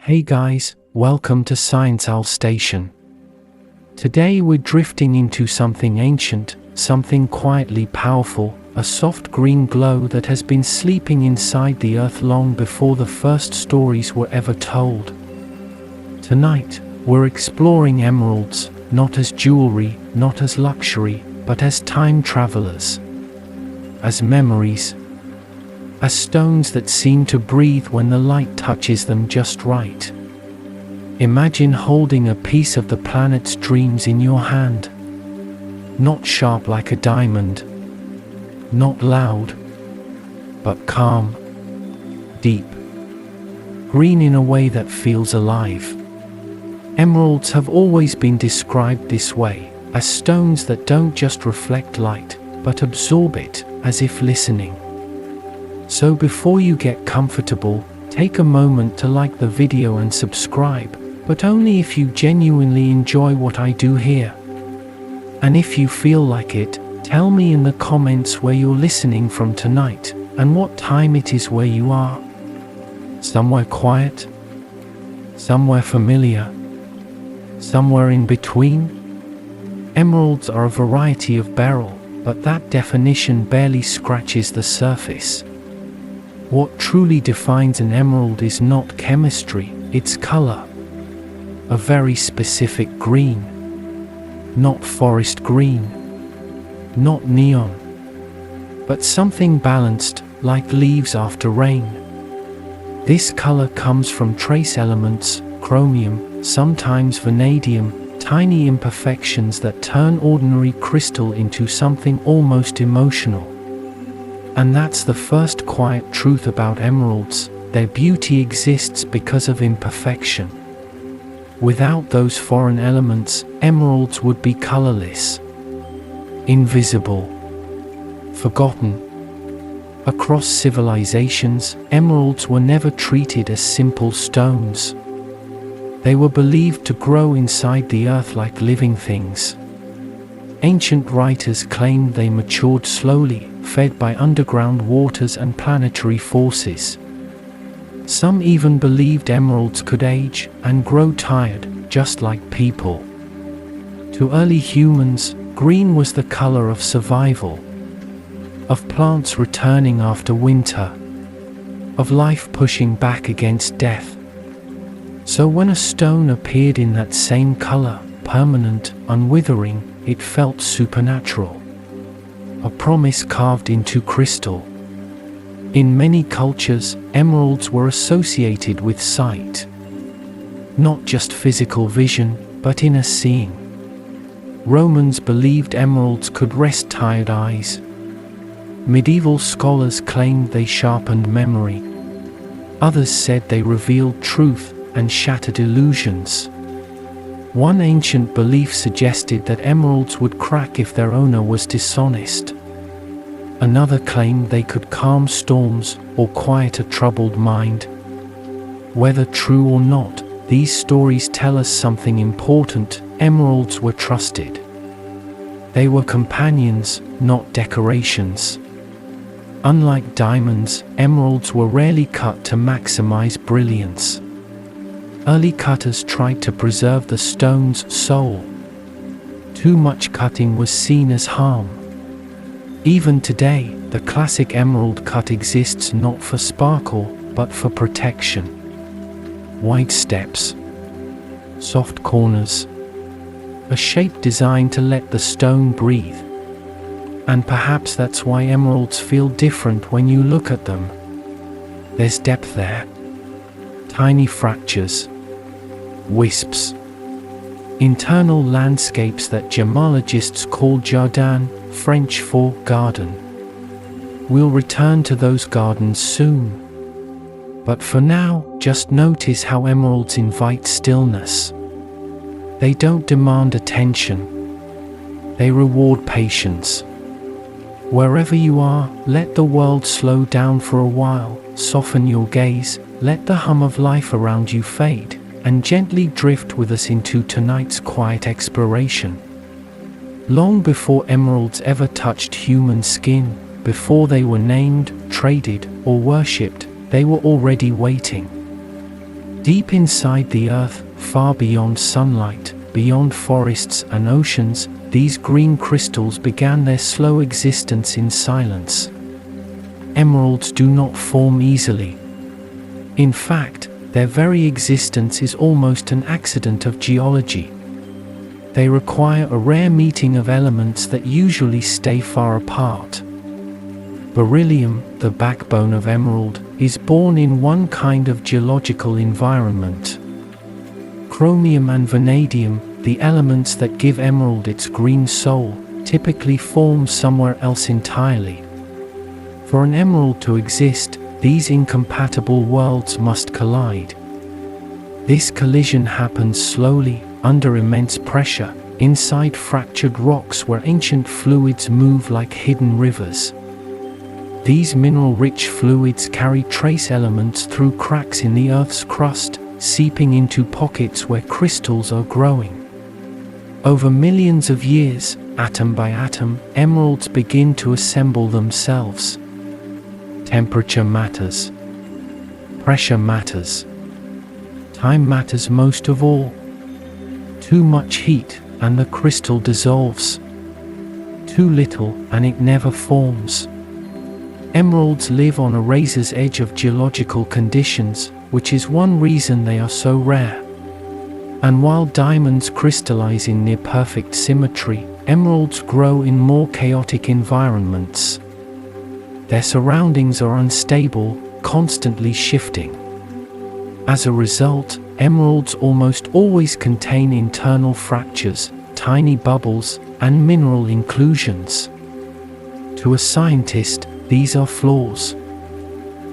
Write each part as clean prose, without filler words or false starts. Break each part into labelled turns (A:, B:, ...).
A: Hey guys, welcome to Science Owl Station. Today we're drifting into something ancient, something quietly powerful, a soft green glow that has been sleeping inside the earth long before the first stories were ever told. Tonight, we're exploring emeralds, not as jewelry, not as luxury, but as time travelers, as memories, as stones that seem to breathe when the light touches them just right. Imagine holding a piece of the planet's dreams in your hand. Not sharp like a diamond, not loud, but calm, deep, green in a way that feels alive. Emeralds have always been described this way, as stones that don't just reflect light, but absorb it, as if listening. So before you get comfortable, take a moment to like the video and subscribe, but only if you genuinely enjoy what I do here. And if you feel like it, tell me in the comments where you're listening from tonight, and what time it is where you are. Somewhere quiet? Somewhere familiar? Somewhere in between? Emeralds are a variety of beryl, but that definition barely scratches the surface. What truly defines an emerald is not chemistry, it's color. A very specific green. Not forest green. Not neon. But something balanced, like leaves after rain. This color comes from trace elements, chromium, sometimes vanadium, tiny imperfections that turn ordinary crystal into something almost emotional. And that's the first quiet truth about emeralds: their beauty exists because of imperfection. Without those foreign elements, emeralds would be colorless, invisible, forgotten. Across civilizations, emeralds were never treated as simple stones. They were believed to grow inside the earth like living things. Ancient writers claimed they matured slowly, fed by underground waters and planetary forces. Some even believed emeralds could age and grow tired, just like people. To early humans, green was the color of survival, of plants returning after winter, of life pushing back against death. So when a stone appeared in that same color, permanent, unwithering, it felt supernatural. A promise carved into crystal. In many cultures, emeralds were associated with sight. Not just physical vision, but inner seeing. Romans believed emeralds could rest tired eyes. Medieval scholars claimed they sharpened memory. Others said they revealed truth and shattered illusions. One ancient belief suggested that emeralds would crack if their owner was dishonest. Another claimed they could calm storms or quiet a troubled mind. Whether true or not, these stories tell us something important: emeralds were trusted. They were companions, not decorations. Unlike diamonds, emeralds were rarely cut to maximize brilliance. Early cutters tried to preserve the stone's soul. Too much cutting was seen as harm. Even today, the classic emerald cut exists not for sparkle, but for protection. Wide steps, soft corners, a shape designed to let the stone breathe. And perhaps that's why emeralds feel different when you look at them. There's depth there. Tiny fractures, wisps, internal landscapes that gemologists call jardin, French for garden. We'll return to those gardens soon. But for now, just notice how emeralds invite stillness. They don't demand attention. They reward patience. Wherever you are, let the world slow down for a while, soften your gaze, let the hum of life around you fade, and gently drift with us into tonight's quiet exploration. Long before emeralds ever touched human skin, before they were named, traded, or worshipped, they were already waiting. Deep inside the earth, far beyond sunlight, beyond forests and oceans, these green crystals began their slow existence in silence. Emeralds do not form easily. In fact, their very existence is almost an accident of geology. They require a rare meeting of elements that usually stay far apart. Beryllium, the backbone of emerald, is born in one kind of geological environment. Chromium and vanadium, the elements that give emerald its green soul, typically form somewhere else entirely. For an emerald to exist, these incompatible worlds must collide. This collision happens slowly, under immense pressure, inside fractured rocks where ancient fluids move like hidden rivers. These mineral-rich fluids carry trace elements through cracks in the Earth's crust, seeping into pockets where crystals are growing. Over millions of years, atom by atom, emeralds begin to assemble themselves. Temperature matters. Pressure matters. Time matters most of all. Too much heat, and the crystal dissolves. Too little, and it never forms. Emeralds live on a razor's edge of geological conditions, which is one reason they are so rare. And while diamonds crystallize in near-perfect symmetry, emeralds grow in more chaotic environments. Their surroundings are unstable, constantly shifting. As a result, emeralds almost always contain internal fractures, tiny bubbles, and mineral inclusions. To a scientist, these are flaws.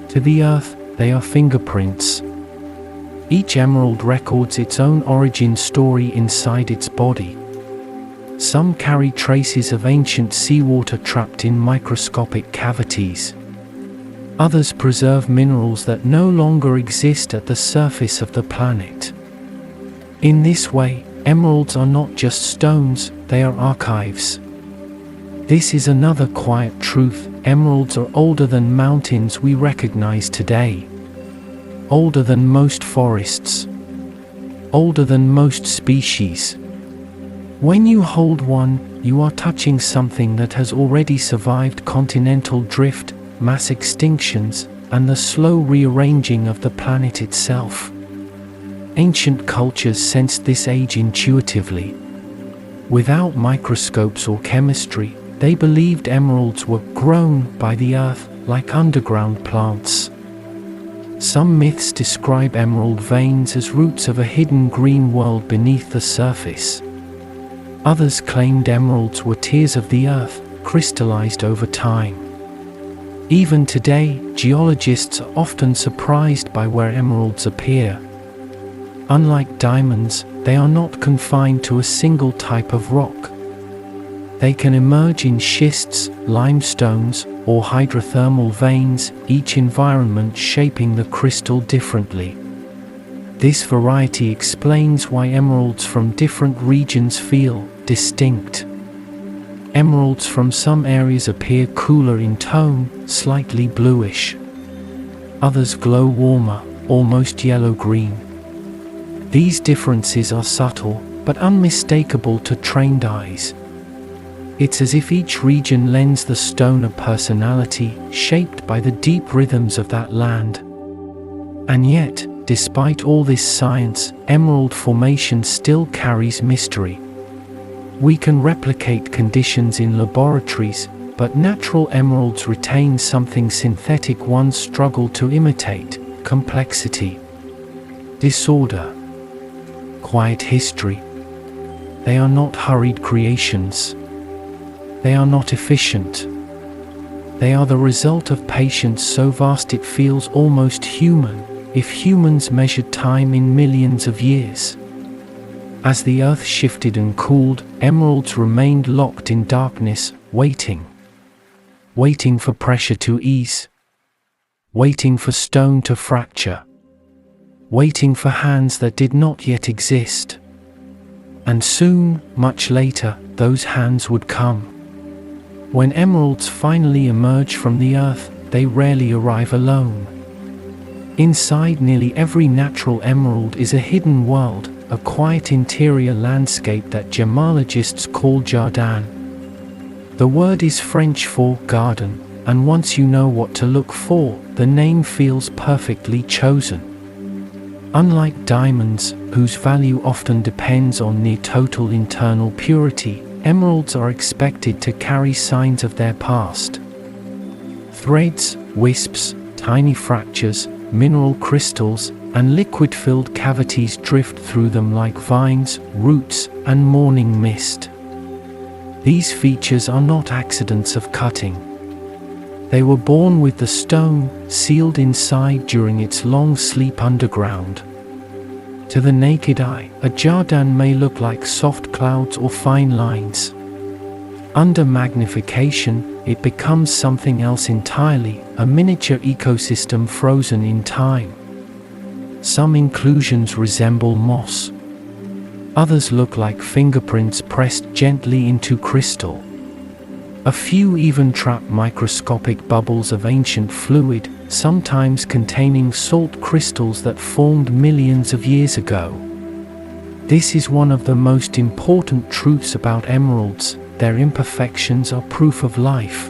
A: To the earth, they are fingerprints. Each emerald records its own origin story inside its body. Some carry traces of ancient seawater trapped in microscopic cavities. Others preserve minerals that no longer exist at the surface of the planet. In this way, emeralds are not just stones, they are archives. This is another quiet truth: emeralds are older than mountains we recognize today. Older than most forests. Older than most species. When you hold one, you are touching something that has already survived continental drift, mass extinctions, and the slow rearranging of the planet itself. Ancient cultures sensed this age intuitively. Without microscopes or chemistry, they believed emeralds were grown by the earth like underground plants. Some myths describe emerald veins as roots of a hidden green world beneath the surface. Others claimed emeralds were tears of the earth, crystallized over time. Even today, geologists are often surprised by where emeralds appear. Unlike diamonds, they are not confined to a single type of rock. They can emerge in schists, limestones, or hydrothermal veins, each environment shaping the crystal differently. This variety explains why emeralds from different regions feel distinct. Emeralds from some areas appear cooler in tone, slightly bluish. Others glow warmer, almost yellow-green. These differences are subtle, but unmistakable to trained eyes. It's as if each region lends the stone a personality, shaped by the deep rhythms of that land. And yet, despite all this science, emerald formation still carries mystery. We can replicate conditions in laboratories, but natural emeralds retain something synthetic ones struggle to imitate: complexity, disorder, quiet history. They are not hurried creations. They are not efficient. They are the result of patience so vast it feels almost human, if humans measured time in millions of years. As the earth shifted and cooled, emeralds remained locked in darkness, waiting. Waiting for pressure to ease. Waiting for stone to fracture. Waiting for hands that did not yet exist. And soon, much later, those hands would come. When emeralds finally emerge from the earth, they rarely arrive alone. Inside nearly every natural emerald is a hidden world, a quiet interior landscape that gemologists call jardin. The word is French for garden, and once you know what to look for, the name feels perfectly chosen. Unlike diamonds, whose value often depends on near total internal purity, emeralds are expected to carry signs of their past. Threads, wisps, tiny fractures, mineral crystals, and liquid-filled cavities drift through them like vines, roots, and morning mist. These features are not accidents of cutting. They were born with the stone, sealed inside during its long sleep underground. To the naked eye, a jardin may look like soft clouds or fine lines. Under magnification, it becomes something else entirely, a miniature ecosystem frozen in time. Some inclusions resemble moss. Others look like fingerprints pressed gently into crystal. A few even trap microscopic bubbles of ancient fluid, sometimes containing salt crystals that formed millions of years ago. This is one of the most important truths about emeralds: their imperfections are proof of life.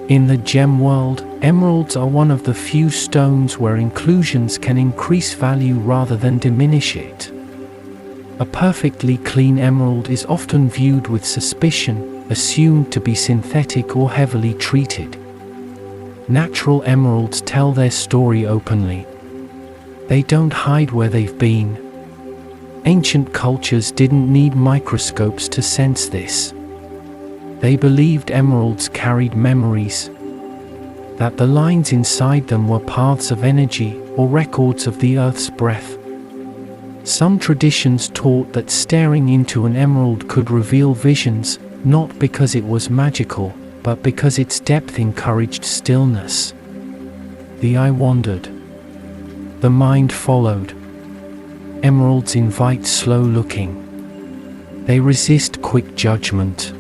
A: In the gem world, emeralds are one of the few stones where inclusions can increase value rather than diminish it. A perfectly clean emerald is often viewed with suspicion, assumed to be synthetic or heavily treated. Natural emeralds tell their story openly. They don't hide where they've been. Ancient cultures didn't need microscopes to sense this. They believed emeralds carried memories, that the lines inside them were paths of energy or records of the earth's breath. Some traditions taught that staring into an emerald could reveal visions, not because it was magical, but because its depth encouraged stillness. The eye wandered. The mind followed. Emeralds invite slow looking. They resist quick judgment.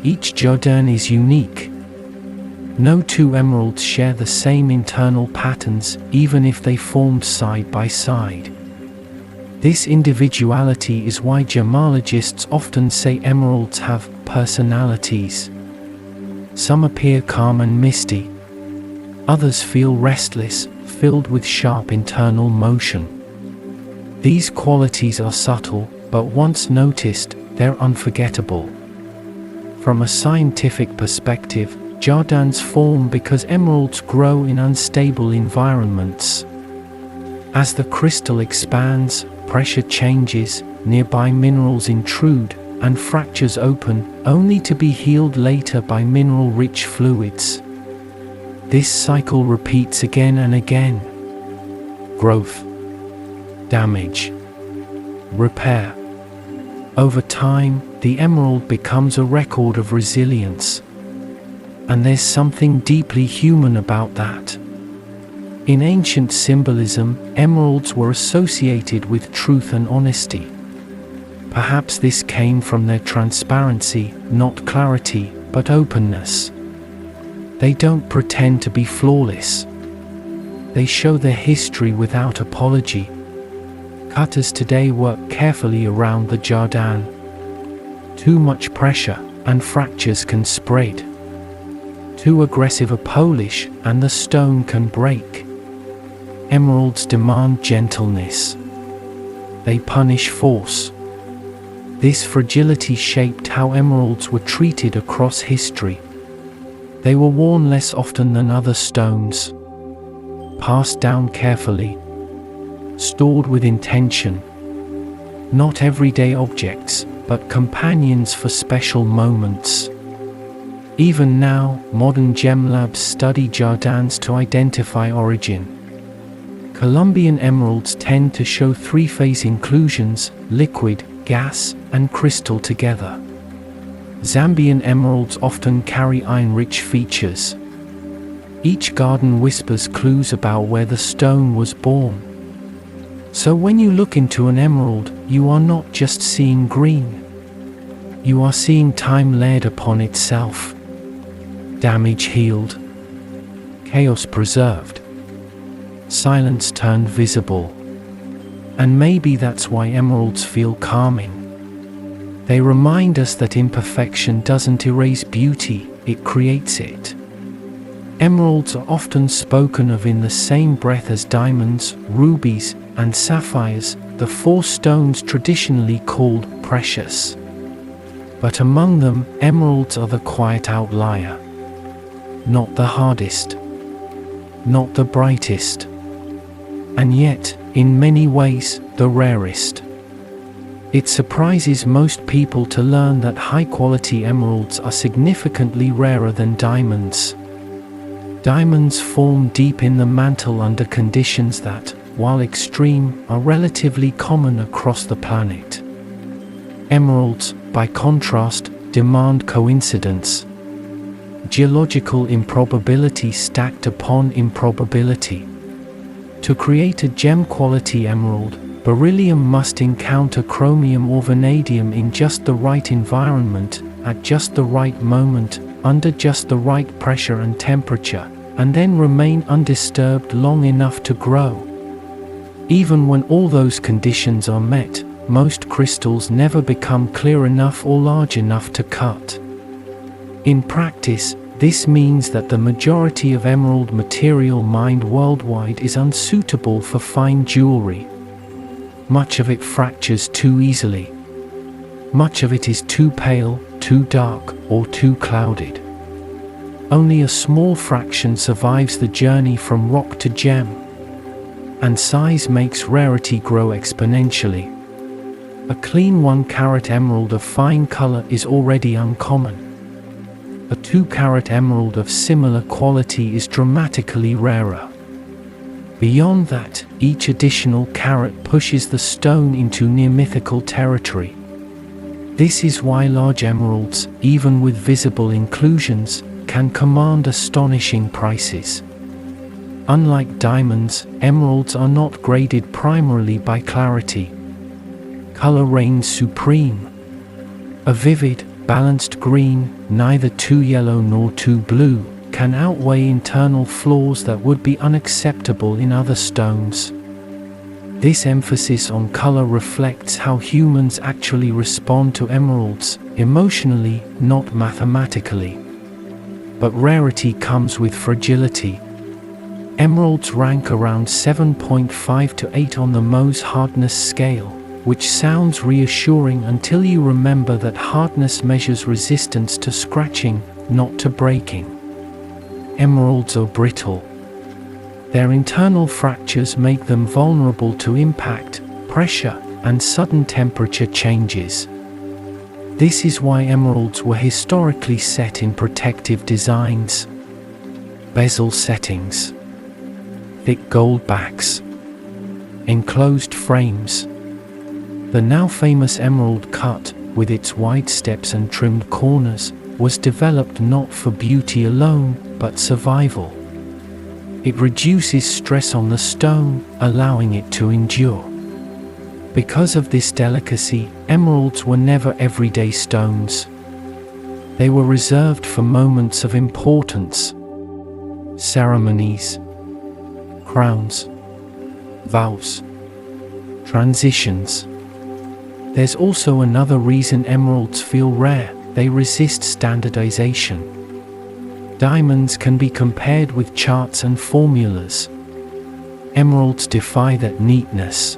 A: Each jardin is unique. No two emeralds share the same internal patterns, even if they formed side by side. This individuality is why gemologists often say emeralds have personalities. Some appear calm and misty. Others feel restless, filled with sharp internal motion. These qualities are subtle, but once noticed, they're unforgettable. From a scientific perspective, jardins form because emeralds grow in unstable environments. As the crystal expands, pressure changes, nearby minerals intrude, and fractures open, only to be healed later by mineral-rich fluids. This cycle repeats again and again. Growth, damage, repair. Over time, the emerald becomes a record of resilience. And there's something deeply human about that. In ancient symbolism, emeralds were associated with truth and honesty. Perhaps this came from their transparency, not clarity, but openness. They don't pretend to be flawless. They show their history without apology. Cutters today work carefully around the jardin. Too much pressure, and fractures can spread. Too aggressive a polish, and the stone can break. Emeralds demand gentleness. They punish force. This fragility shaped how emeralds were treated across history. They were worn less often than other stones. Passed down carefully. Stored with intention. Not everyday objects, but companions for special moments. Even now, modern gem labs study jardins to identify origin. Colombian emeralds tend to show three-phase inclusions: liquid, gas, and crystal together. Zambian emeralds often carry iron-rich features. Each garden whispers clues about where the stone was born. So when you look into an emerald, you are not just seeing green. You are seeing time layered upon itself. Damage healed. Chaos preserved. silence turned visible. And maybe that's why emeralds feel calming. They remind us that imperfection doesn't erase beauty, it creates it. Emeralds are often spoken of in the same breath as diamonds, rubies, and sapphires, the four stones traditionally called precious. But among them, emeralds are the quiet outlier. Not the hardest, not the brightest, and yet, in many ways, the rarest. It surprises most people to learn that high-quality emeralds are significantly rarer than diamonds. Diamonds form deep in the mantle under conditions that, while extreme, are relatively common across the planet. Emeralds, by contrast, demand coincidence. Geological improbability stacked upon improbability. To create a gem-quality emerald, beryllium must encounter chromium or vanadium in just the right environment, at just the right moment, under just the right pressure and temperature, and then remain undisturbed long enough to grow. Even when all those conditions are met, most crystals never become clear enough or large enough to cut. In practice, this means that the majority of emerald material mined worldwide is unsuitable for fine jewelry. Much of it fractures too easily. Much of it is too pale, too dark, or too clouded. Only a small fraction survives the journey from rock to gem. And size makes rarity grow exponentially. A clean 1-carat emerald of fine color is already uncommon. A 2-carat emerald of similar quality is dramatically rarer. Beyond that, each additional carat pushes the stone into near-mythical territory. This is why large emeralds, even with visible inclusions, can command astonishing prices. Unlike diamonds, emeralds are not graded primarily by clarity. Color reigns supreme. A vivid, balanced green, neither too yellow nor too blue, can outweigh internal flaws that would be unacceptable in other stones. This emphasis on color reflects how humans actually respond to emeralds, emotionally, not mathematically. But rarity comes with fragility. Emeralds rank around 7.5 to 8 on the Mohs hardness scale, which sounds reassuring until you remember that hardness measures resistance to scratching, not to breaking. Emeralds are brittle. Their internal fractures make them vulnerable to impact, pressure, and sudden temperature changes. This is why emeralds were historically set in protective designs. Bezel settings, thick gold backs, enclosed frames. The now famous emerald cut, with its wide steps and trimmed corners, was developed not for beauty alone, but survival. It reduces stress on the stone, allowing it to endure. Because of this delicacy, emeralds were never everyday stones. They were reserved for moments of importance. Ceremonies, crowns, vows, transitions. There's also another reason emeralds feel rare: they resist standardization. Diamonds can be compared with charts and formulas. Emeralds defy that neatness.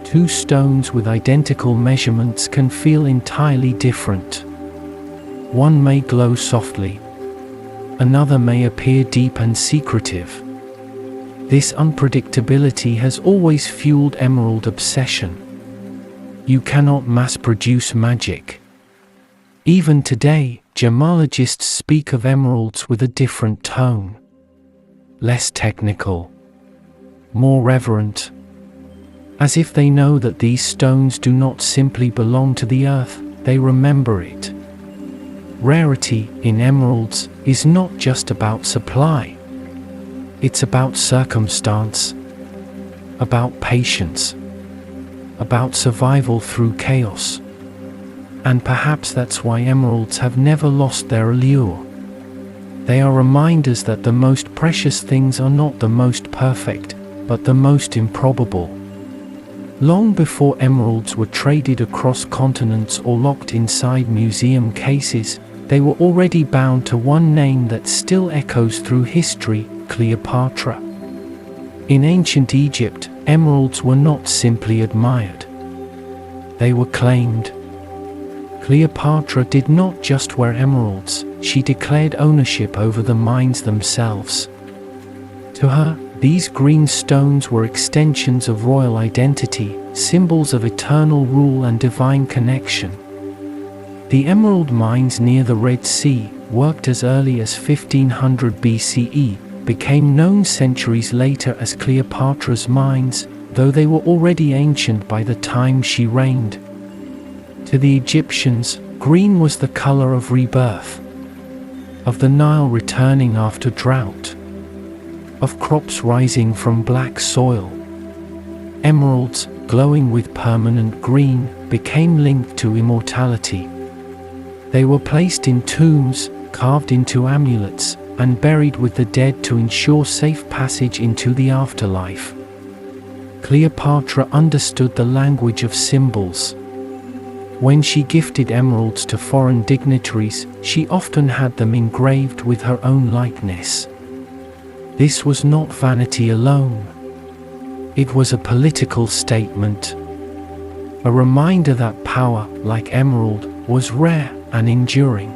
A: Two stones with identical measurements can feel entirely different. One may glow softly. Another may appear deep and secretive. This unpredictability has always fueled emerald obsession. You cannot mass-produce magic. Even today, gemologists speak of emeralds with a different tone. Less technical. More reverent. As if they know that these stones do not simply belong to the earth, they remember it. Rarity, in emeralds, is not just about supply. It's about circumstance. About patience. About survival through chaos. And perhaps that's why emeralds have never lost their allure. They are reminders that the most precious things are not the most perfect, but the most improbable. Long before emeralds were traded across continents or locked inside museum cases, they were already bound to one name that still echoes through history: Cleopatra. In ancient Egypt, emeralds were not simply admired. They were claimed. Cleopatra did not just wear emeralds, she declared ownership over the mines themselves. To her, these green stones were extensions of royal identity, symbols of eternal rule and divine connection. The emerald mines near the Red Sea, worked as early as 1500 BCE, became known centuries later as Cleopatra's Mines, though they were already ancient by the time she reigned. To the Egyptians, green was the color of rebirth, of the Nile returning after drought, of crops rising from black soil. Emeralds, glowing with permanent green, became linked to immortality. They were placed in tombs, carved into amulets, and buried with the dead to ensure safe passage into the afterlife. Cleopatra understood the language of symbols. When she gifted emeralds to foreign dignitaries, she often had them engraved with her own likeness. This was not vanity alone. It was a political statement, a reminder that power, like emerald, was rare and enduring.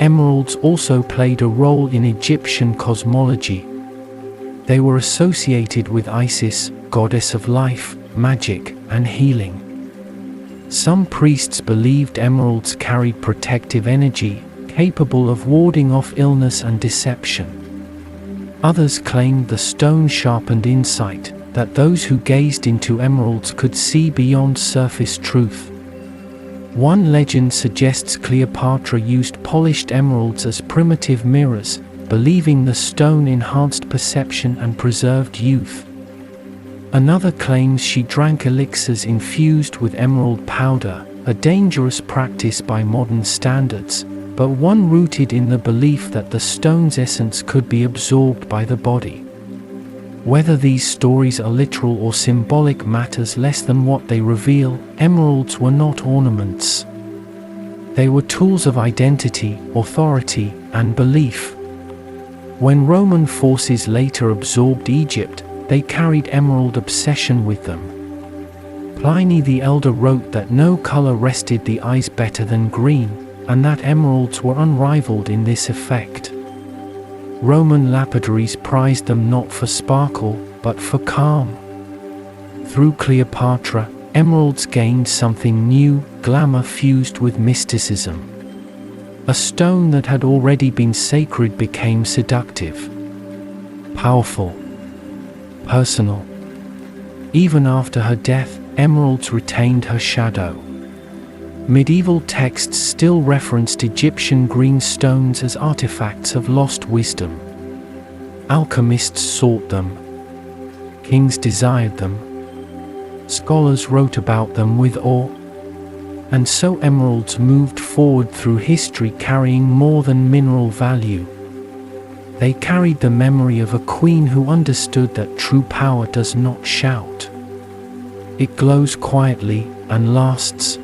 A: Emeralds also played a role in Egyptian cosmology. They were associated with Isis, goddess of life, magic, and healing. Some priests believed emeralds carried protective energy, capable of warding off illness and deception. Others claimed the stone sharpened insight, that those who gazed into emeralds could see beyond surface truth. One legend suggests Cleopatra used polished emeralds as primitive mirrors, believing the stone enhanced perception and preserved youth. Another claims she drank elixirs infused with emerald powder, a dangerous practice by modern standards, but one rooted in the belief that the stone's essence could be absorbed by the body. Whether these stories are literal or symbolic matters less than what they reveal. Emeralds were not ornaments. They were tools of identity, authority, and belief. When Roman forces later absorbed Egypt, they carried emerald obsession with them. Pliny the Elder wrote that no color rested the eyes better than green, and that emeralds were unrivaled in this effect. Roman lapidaries prized them not for sparkle, but for calm. Through Cleopatra, emeralds gained something new, glamour fused with mysticism. A stone that had already been sacred became seductive, powerful, personal. Even after her death, emeralds retained her shadow. Medieval texts still referenced Egyptian green stones as artifacts of lost wisdom. Alchemists sought them. Kings desired them. Scholars wrote about them with awe. And so emeralds moved forward through history carrying more than mineral value. They carried the memory of a queen who understood that true power does not shout. It glows quietly and lasts.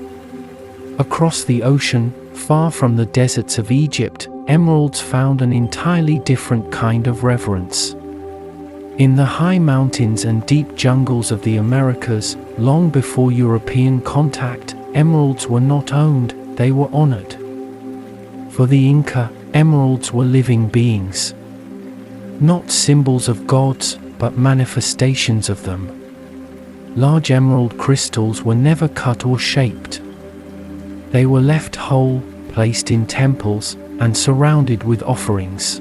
A: Across the ocean, far from the deserts of Egypt, emeralds found an entirely different kind of reverence. In the high mountains and deep jungles of the Americas, long before European contact, emeralds were not owned, they were honored. For the Inca, emeralds were living beings. Not symbols of gods, but manifestations of them. Large emerald crystals were never cut or shaped. They were left whole, placed in temples, and surrounded with offerings.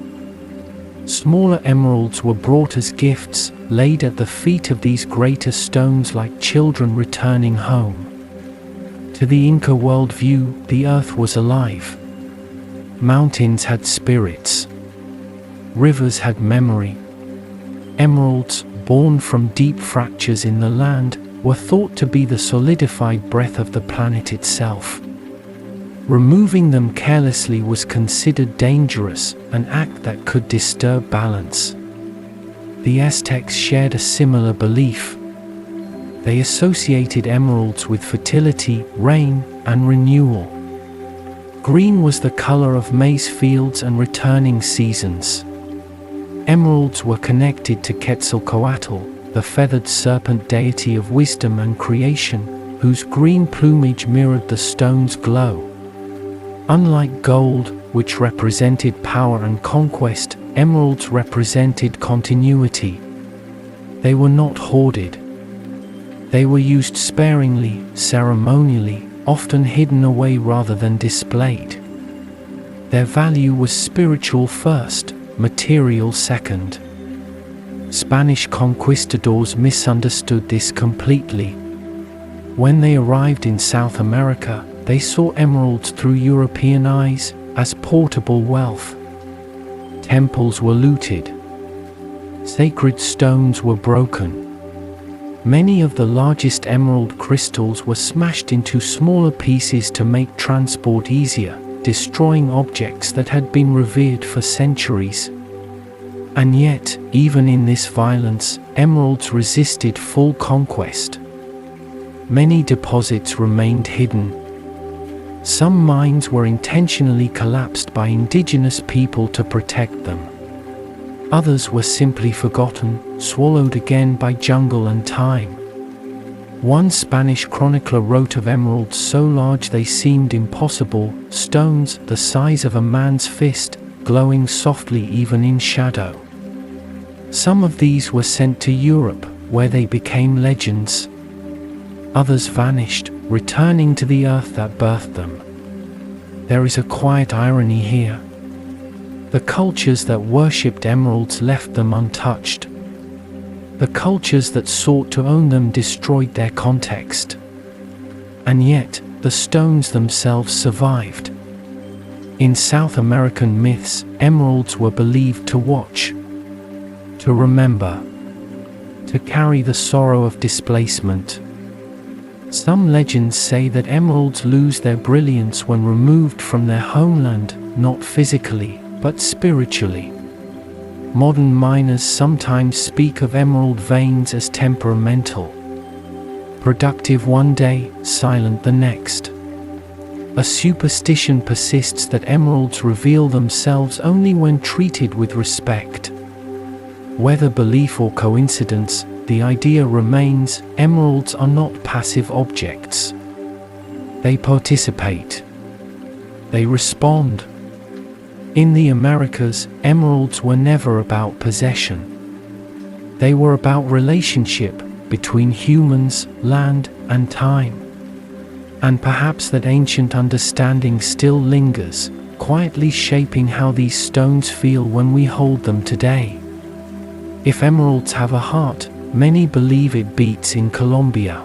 A: Smaller emeralds were brought as gifts, laid at the feet of these greater stones like children returning home. To the Inca worldview, the earth was alive. Mountains had spirits. Rivers had memory. Emeralds, born from deep fractures in the land, were thought to be the solidified breath of the planet itself. Removing them carelessly was considered dangerous, an act that could disturb balance. The Aztecs shared a similar belief. They associated emeralds with fertility, rain, and renewal. Green was the color of maize fields and returning seasons. Emeralds were connected to Quetzalcoatl, the feathered serpent deity of wisdom and creation, whose green plumage mirrored the stone's glow. Unlike gold, which represented power and conquest, emeralds represented continuity. They were not hoarded. They were used sparingly, ceremonially, often hidden away rather than displayed. Their value was spiritual first, material second. Spanish conquistadors misunderstood this completely. When they arrived in South America, they saw emeralds through European eyes, as portable wealth. Temples were looted. Sacred stones were broken. Many of the largest emerald crystals were smashed into smaller pieces to make transport easier, destroying objects that had been revered for centuries. And yet, even in this violence, emeralds resisted full conquest. Many deposits remained hidden. Some mines were intentionally collapsed by indigenous people to protect them. Others were simply forgotten, swallowed again by jungle and time. One Spanish chronicler wrote of emeralds so large they seemed impossible, stones the size of a man's fist, glowing softly even in shadow. Some of these were sent to Europe, where they became legends. Others vanished, returning to the earth that birthed them. There is a quiet irony here. The cultures that worshipped emeralds left them untouched. The cultures that sought to own them destroyed their context. And yet, the stones themselves survived. In South American myths, emeralds were believed to watch, to remember, to carry the sorrow of displacement. Some legends say that emeralds lose their brilliance when removed from their homeland, not physically, but spiritually. Modern miners sometimes speak of emerald veins as temperamental. Productive one day, silent the next. A superstition persists that emeralds reveal themselves only when treated with respect. Whether belief or coincidence, the idea remains: emeralds are not passive objects. They participate. They respond. In the Americas, emeralds were never about possession. They were about relationship between humans, land, and time. And perhaps that ancient understanding still lingers, quietly shaping how these stones feel when we hold them today. If emeralds have a heart, many believe it beats in Colombia.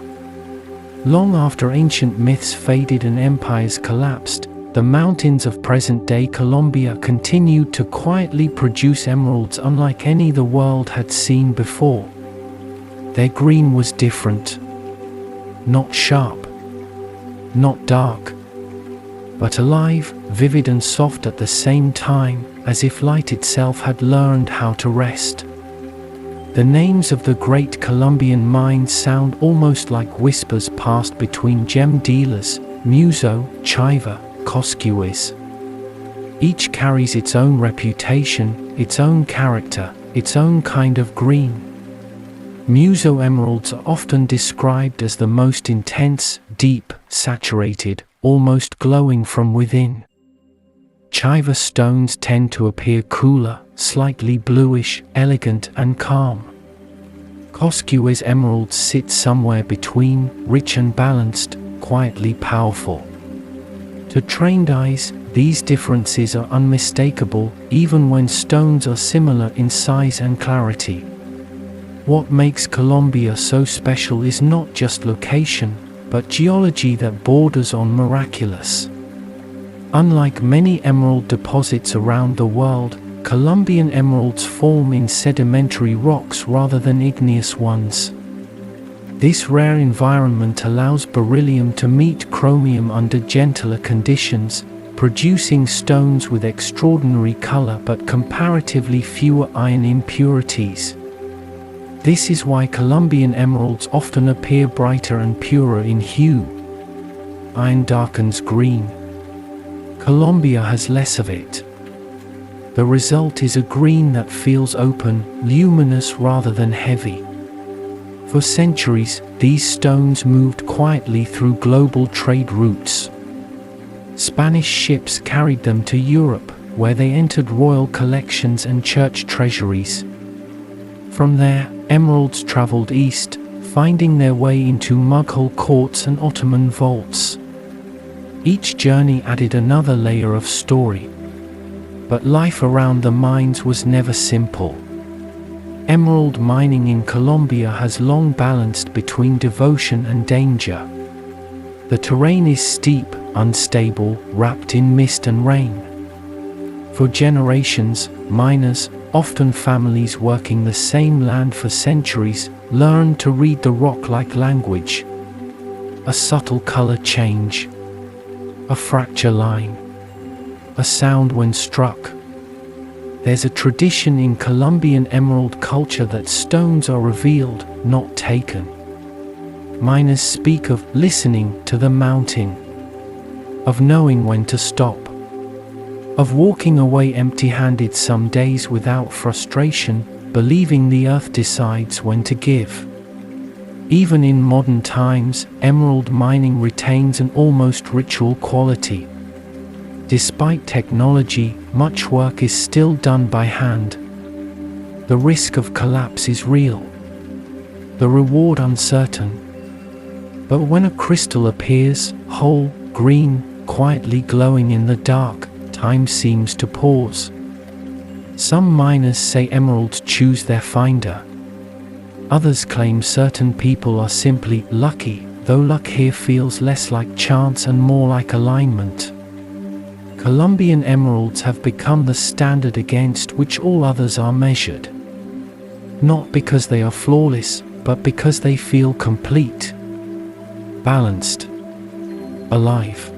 A: Long after ancient myths faded and empires collapsed, the mountains of present-day Colombia continued to quietly produce emeralds unlike any the world had seen before. Their green was different. Not sharp, not dark, but alive, vivid and soft at the same time, as if light itself had learned how to rest. The names of the great Colombian mines sound almost like whispers passed between gem dealers: Muso, Chiva, Coscuez. Each carries its own reputation, its own character, its own kind of green. Muso emeralds are often described as the most intense, deep, saturated, almost glowing from within. Chiva stones tend to appear cooler, slightly bluish, elegant and calm. Coscuez emeralds sit somewhere between, rich and balanced, quietly powerful. To trained eyes, these differences are unmistakable, even when stones are similar in size and clarity. What makes Colombia so special is not just location, but geology that borders on miraculous. Unlike many emerald deposits around the world, Colombian emeralds form in sedimentary rocks rather than igneous ones. This rare environment allows beryllium to meet chromium under gentler conditions, producing stones with extraordinary color but comparatively fewer iron impurities. This is why Colombian emeralds often appear brighter and purer in hue. Iron darkens green. Colombia has less of it. The result is a green that feels open, luminous rather than heavy. For centuries, these stones moved quietly through global trade routes. Spanish ships carried them to Europe, where they entered royal collections and church treasuries. From there, emeralds traveled east, finding their way into Mughal courts and Ottoman vaults. Each journey added another layer of story. But life around the mines was never simple. Emerald mining in Colombia has long balanced between devotion and danger. The terrain is steep, unstable, wrapped in mist and rain. For generations, miners, often families working the same land for centuries, learned to read the rock like language. A subtle color change, a fracture line, a sound when struck. There's a tradition in Colombian emerald culture that stones are revealed, not taken. Miners speak of listening to the mountain, of knowing when to stop, of walking away empty-handed some days without frustration, believing the earth decides when to give. Even in modern times, emerald mining retains an almost ritual quality. Despite technology, much work is still done by hand. The risk of collapse is real, the reward uncertain. But when a crystal appears, whole, green, quietly glowing in the dark, time seems to pause. Some miners say emeralds choose their finder. Others claim certain people are simply lucky, though luck here feels less like chance and more like alignment. Colombian emeralds have become the standard against which all others are measured. Not because they are flawless, but because they feel complete, balanced, alive.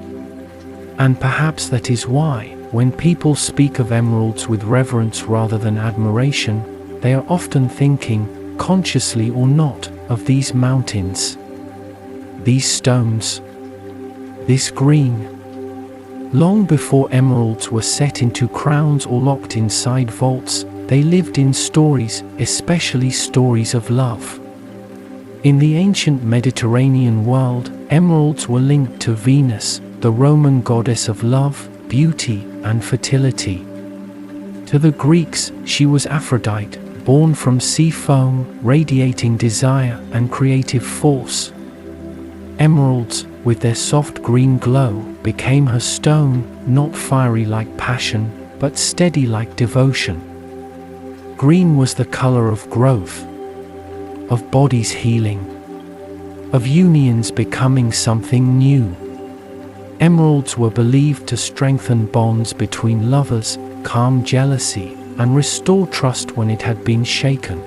A: And perhaps that is why, when people speak of emeralds with reverence rather than admiration, they are often thinking, consciously or not, of these mountains, these stones, this green. Long before emeralds were set into crowns or locked inside vaults, they lived in stories, especially stories of love. In the ancient Mediterranean world, emeralds were linked to Venus, the Roman goddess of love, beauty, and fertility. To the Greeks, she was Aphrodite, born from sea foam, radiating desire and creative force. Emeralds, with their soft green glow, became her stone, not fiery like passion, but steady like devotion. Green was the color of growth, of bodies healing, of unions becoming something new. Emeralds were believed to strengthen bonds between lovers, calm jealousy, and restore trust when it had been shaken.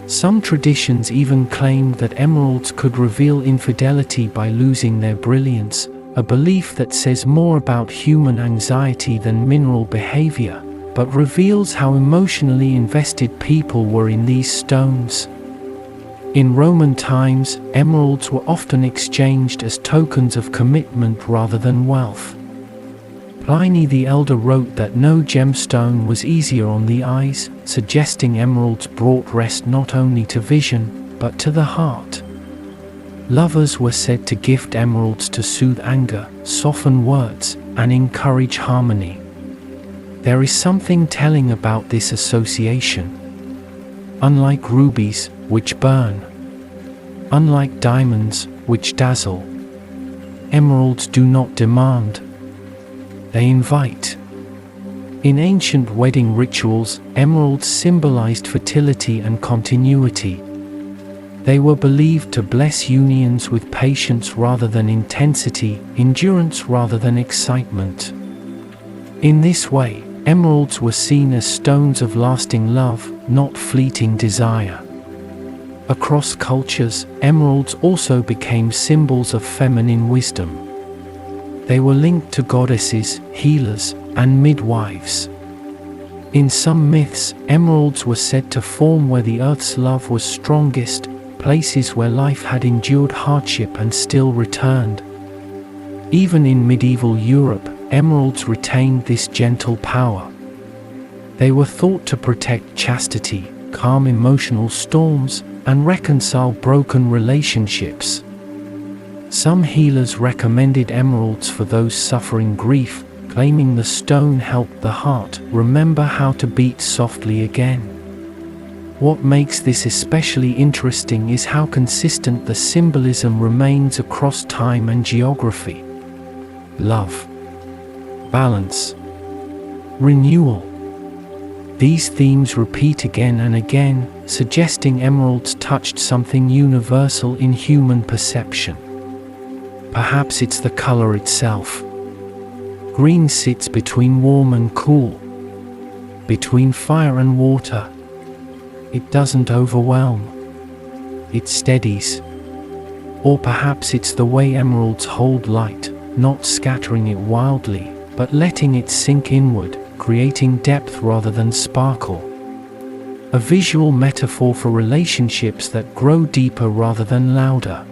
A: Some traditions even claimed that emeralds could reveal infidelity by losing their brilliance, a belief that says more about human anxiety than mineral behavior, but reveals how emotionally invested people were in these stones. In Roman times, emeralds were often exchanged as tokens of commitment rather than wealth. Pliny the Elder wrote that no gemstone was easier on the eyes, suggesting emeralds brought rest not only to vision, but to the heart. Lovers were said to gift emeralds to soothe anger, soften words, and encourage harmony. There is something telling about this association. Unlike rubies, which burn, unlike diamonds, which dazzle, emeralds do not demand. They invite. In ancient wedding rituals, emeralds symbolized fertility and continuity. They were believed to bless unions with patience rather than intensity, endurance rather than excitement. In this way, emeralds were seen as stones of lasting love, not fleeting desire. Across cultures, emeralds also became symbols of feminine wisdom. They were linked to goddesses, healers, and midwives. In some myths, emeralds were said to form where the earth's love was strongest, places where life had endured hardship and still returned. Even in medieval Europe, emeralds retained this gentle power. They were thought to protect chastity, calm emotional storms, and reconcile broken relationships. Some healers recommended emeralds for those suffering grief, claiming the stone helped the heart remember how to beat softly again. What makes this especially interesting is how consistent the symbolism remains across time and geography. Love, balance, renewal. These themes repeat again and again, suggesting emeralds touched something universal in human perception. Perhaps it's the color itself. Green sits between warm and cool, between fire and water. It doesn't overwhelm, it steadies. Or perhaps it's the way emeralds hold light, not scattering it wildly, but letting it sink inward, creating depth rather than sparkle. A visual metaphor for relationships that grow deeper rather than louder.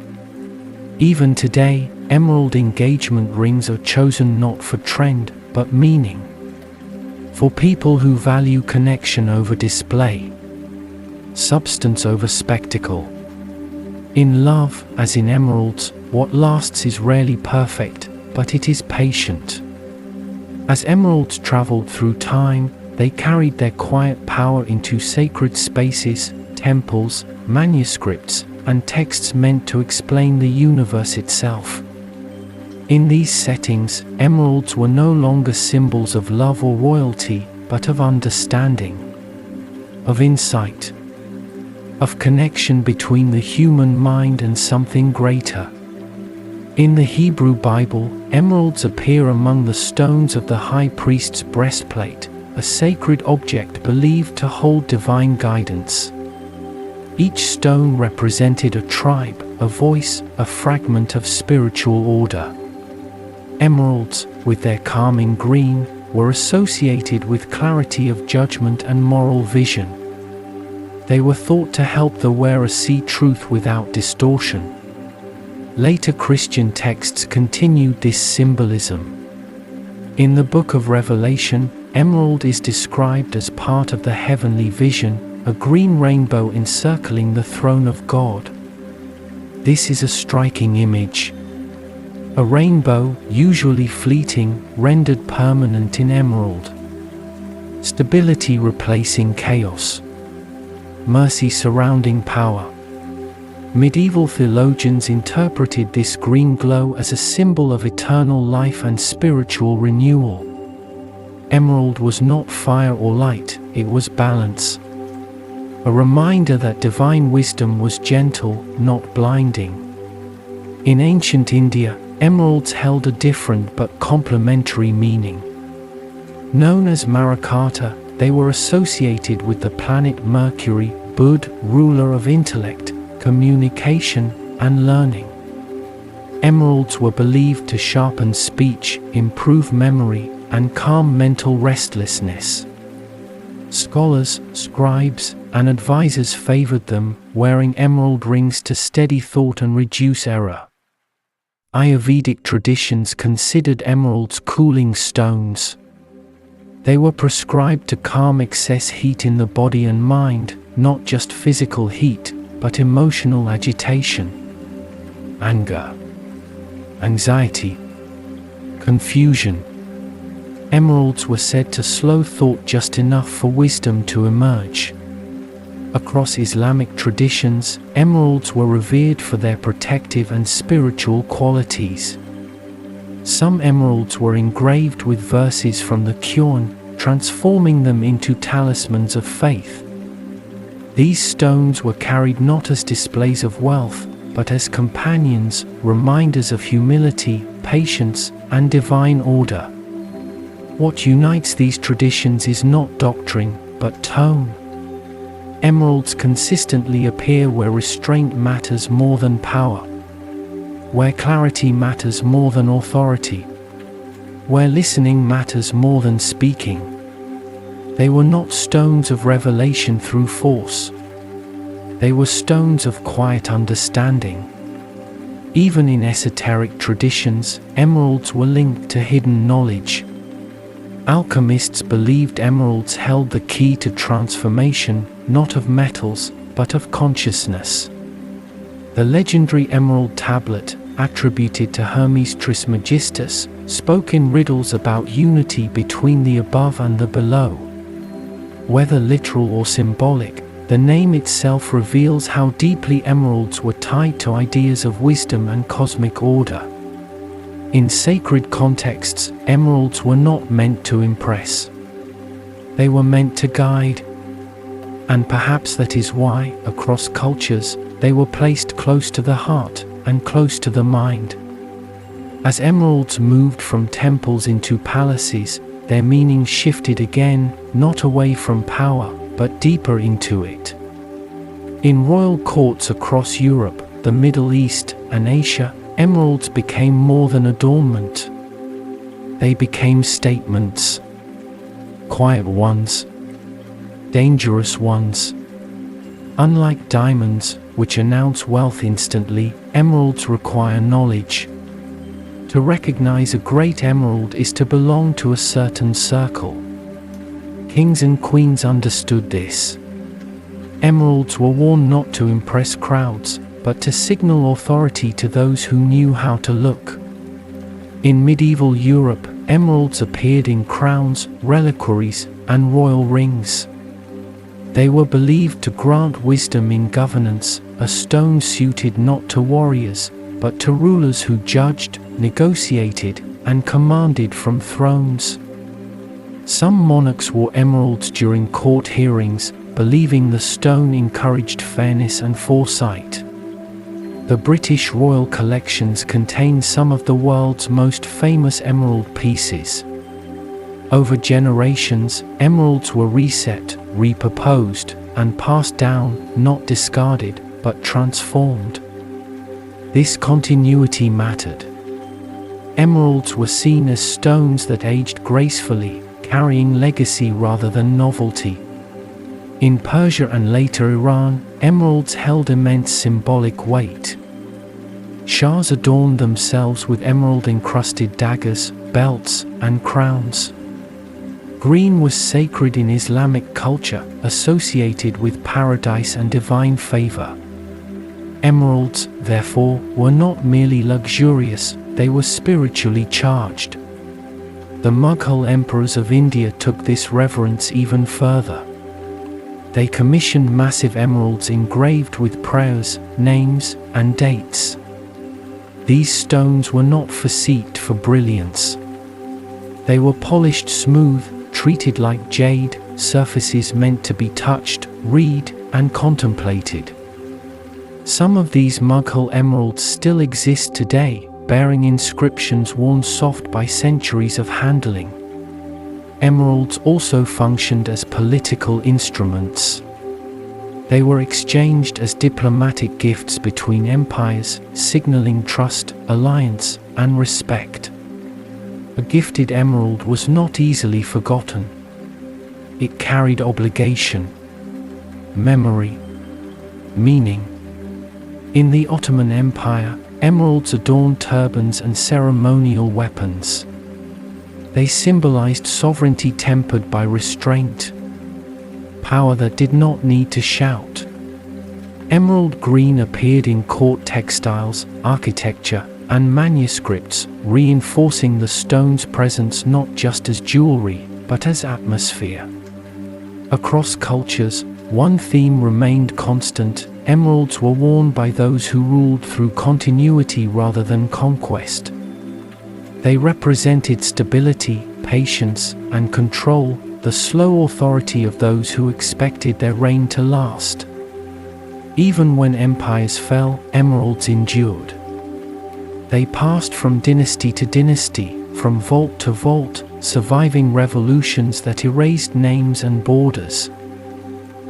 A: Even today, emerald engagement rings are chosen not for trend, but meaning. For people who value connection over display, substance over spectacle. In love, as in emeralds, what lasts is rarely perfect, but it is patient. As emeralds traveled through time, they carried their quiet power into sacred spaces, temples, manuscripts, and texts meant to explain the universe itself. In these settings, emeralds were no longer symbols of love or royalty, but of understanding, of insight, of connection between the human mind and something greater. In the Hebrew Bible, emeralds appear among the stones of the high priest's breastplate, a sacred object believed to hold divine guidance. Each stone represented a tribe, a voice, a fragment of spiritual order. Emeralds, with their calming green, were associated with clarity of judgment and moral vision. They were thought to help the wearer see truth without distortion. Later Christian texts continued this symbolism. In the Book of Revelation, emerald is described as part of the heavenly vision, a green rainbow encircling the throne of God. This is a striking image. A rainbow, usually fleeting, rendered permanent in emerald. Stability replacing chaos. Mercy surrounding power. Medieval theologians interpreted this green glow as a symbol of eternal life and spiritual renewal. Emerald was not fire or light, it was balance. A reminder that divine wisdom was gentle, not blinding. In ancient India, emeralds held a different but complementary meaning. Known as Marakata, they were associated with the planet Mercury, Bud, ruler of intellect, communication, and learning. Emeralds were believed to sharpen speech, improve memory, and calm mental restlessness. Scholars, scribes, and advisors favored them, wearing emerald rings to steady thought and reduce error. Ayurvedic traditions considered emeralds cooling stones. They were prescribed to calm excess heat in the body and mind, not just physical heat, but emotional agitation, anger, anxiety, confusion. Emeralds were said to slow thought just enough for wisdom to emerge. Across Islamic traditions, emeralds were revered for their protective and spiritual qualities. Some emeralds were engraved with verses from the Quran, transforming them into talismans of faith. These stones were carried not as displays of wealth, but as companions, reminders of humility, patience, and divine order. What unites these traditions is not doctrine, but tone. emeralds consistently appear where restraint matters more than power, where clarity matters more than authority, where listening matters more than speaking. They were not stones of revelation through force. They were stones of quiet understanding. Even in esoteric traditions, emeralds were linked to hidden knowledge. Alchemists believed emeralds held the key to transformation, not of metals, but of consciousness. The legendary emerald tablet, attributed to Hermes Trismegistus, spoke in riddles about unity between the above and the below. Whether literal or symbolic, the name itself reveals how deeply emeralds were tied to ideas of wisdom and cosmic order. In sacred contexts, emeralds were not meant to impress. They were meant to guide. And perhaps that is why, across cultures, they were placed close to the heart and close to the mind. As emeralds moved from temples into palaces, their meaning shifted again, not away from power, but deeper into it. In royal courts across Europe, the Middle East, and Asia, emeralds became more than adornment. They became statements. Quiet ones. Dangerous ones. Unlike diamonds, which announce wealth instantly, emeralds require knowledge. To recognize a great emerald is to belong to a certain circle. Kings and queens understood this. Emeralds were worn not to impress crowds, but to signal authority to those who knew how to look. In medieval Europe, emeralds appeared in crowns, reliquaries, and royal rings. They were believed to grant wisdom in governance, a stone suited not to warriors, but to rulers who judged, negotiated, and commanded from thrones. Some monarchs wore emeralds during court hearings, believing the stone encouraged fairness and foresight. The British Royal Collections contain some of the world's most famous emerald pieces. Over generations, emeralds were reset, repurposed, and passed down, not discarded, but transformed. This continuity mattered. Emeralds were seen as stones that aged gracefully, carrying legacy rather than novelty. In Persia and later Iran, emeralds held immense symbolic weight. Shahs adorned themselves with emerald-encrusted daggers, belts, and crowns. Green was sacred in Islamic culture, associated with paradise and divine favor. Emeralds, therefore, were not merely luxurious, they were spiritually charged. The Mughal emperors of India took this reverence even further. They commissioned massive emeralds engraved with prayers, names, and dates. These stones were not for brilliance. They were polished smooth, treated like jade, surfaces meant to be touched, read, and contemplated. Some of these Mughal emeralds still exist today, bearing inscriptions worn soft by centuries of handling. Emeralds also functioned as political instruments. They were exchanged as diplomatic gifts between empires, signaling trust, alliance, and respect. A gifted emerald was not easily forgotten. It carried obligation, memory, meaning. In the Ottoman Empire, emeralds adorned turbans and ceremonial weapons. They symbolized sovereignty tempered by restraint, power that did not need to shout. Emerald green appeared in court textiles, architecture, and manuscripts, reinforcing the stone's presence not just as jewelry, but as atmosphere. Across cultures, one theme remained constant: emeralds were worn by those who ruled through continuity rather than conquest. They represented stability, patience, and control, the slow authority of those who expected their reign to last. Even when empires fell, emeralds endured. They passed from dynasty to dynasty, from vault to vault, surviving revolutions that erased names and borders.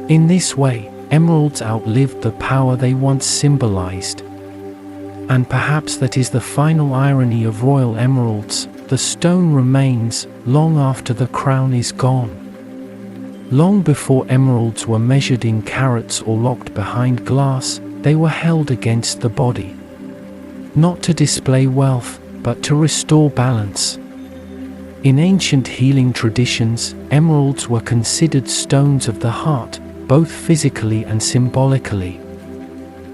A: In this way, emeralds outlived the power they once symbolized. And perhaps that is the final irony of royal emeralds: the stone remains long after the crown is gone. Long before emeralds were measured in carats or locked behind glass, they were held against the body. Not to display wealth, but to restore balance. In ancient healing traditions, emeralds were considered stones of the heart, both physically and symbolically.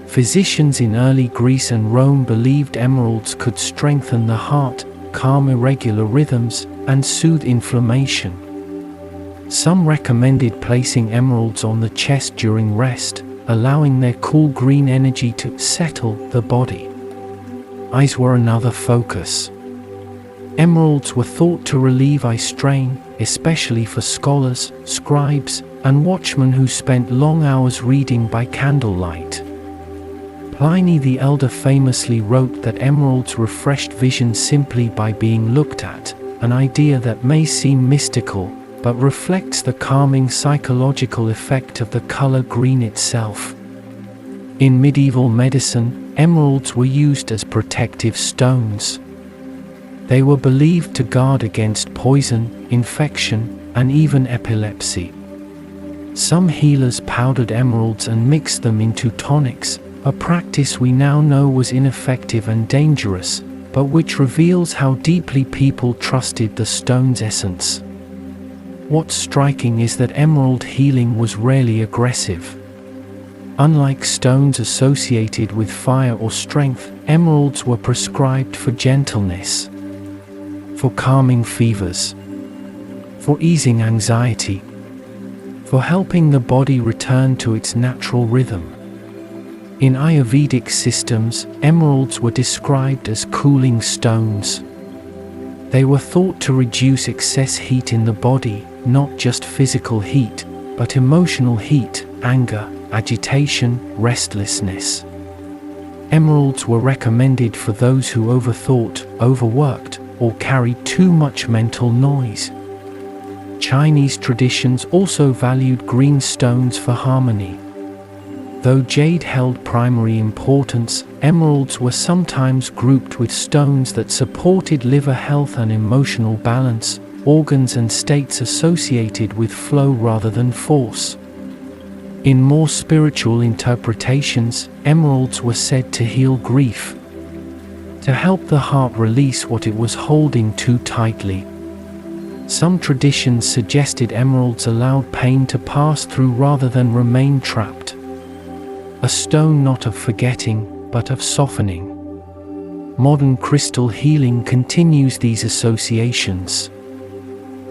A: Physicians in early Greece and Rome believed emeralds could strengthen the heart, calm irregular rhythms, and soothe inflammation. Some recommended placing emeralds on the chest during rest, allowing their cool green energy to settle the body. Eyes were another focus. Emeralds were thought to relieve eye strain, especially for scholars, scribes, and watchmen who spent long hours reading by candlelight. Pliny the Elder famously wrote that emeralds refreshed vision simply by being looked at, an idea that may seem mystical, but reflects the calming psychological effect of the color green itself. In medieval medicine, emeralds were used as protective stones. They were believed to guard against poison, infection, and even epilepsy. Some healers powdered emeralds and mixed them into tonics, a practice we now know was ineffective and dangerous, but which reveals how deeply people trusted the stone's essence. What's striking is that emerald healing was rarely aggressive. Unlike stones associated with fire or strength, emeralds were prescribed for gentleness, for calming fevers, for easing anxiety, for helping the body return to its natural rhythm. In Ayurvedic systems, emeralds were described as cooling stones. They were thought to reduce excess heat in the body, not just physical heat, but emotional heat, anger, agitation, restlessness. Emeralds were recommended for those who overthought, overworked, or carried too much mental noise. Chinese traditions also valued green stones for harmony. Though jade held primary importance, emeralds were sometimes grouped with stones that supported liver health and emotional balance, organs and states associated with flow rather than force. In more spiritual interpretations, emeralds were said to heal grief, to help the heart release what it was holding too tightly. Some traditions suggested emeralds allowed pain to pass through rather than remain trapped. A stone not of forgetting, but of softening. Modern crystal healing continues these associations.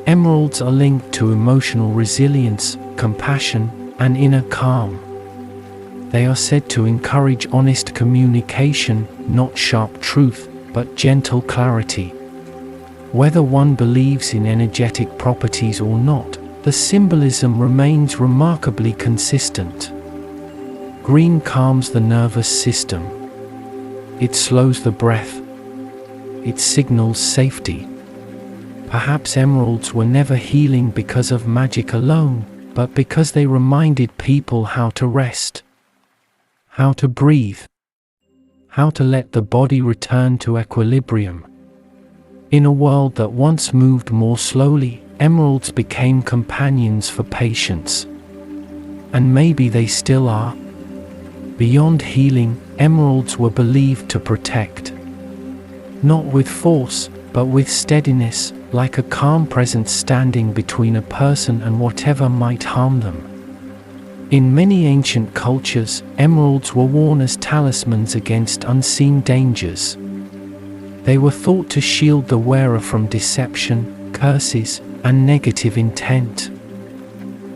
A: Emeralds are linked to emotional resilience, compassion, and inner calm. They are said to encourage honest communication, not sharp truth, but gentle clarity. Whether one believes in energetic properties or not, the symbolism remains remarkably consistent. Green calms the nervous system. It slows the breath. It signals safety. Perhaps emeralds were never healing because of magic alone, but because they reminded people how to rest, how to breathe, how to let the body return to equilibrium. In a world that once moved more slowly, emeralds became companions for patience. And maybe they still are. Beyond healing, emeralds were believed to protect. Not with force, but with steadiness, like a calm presence standing between a person and whatever might harm them. In many ancient cultures, emeralds were worn as talismans against unseen dangers. They were thought to shield the wearer from deception, curses, and negative intent.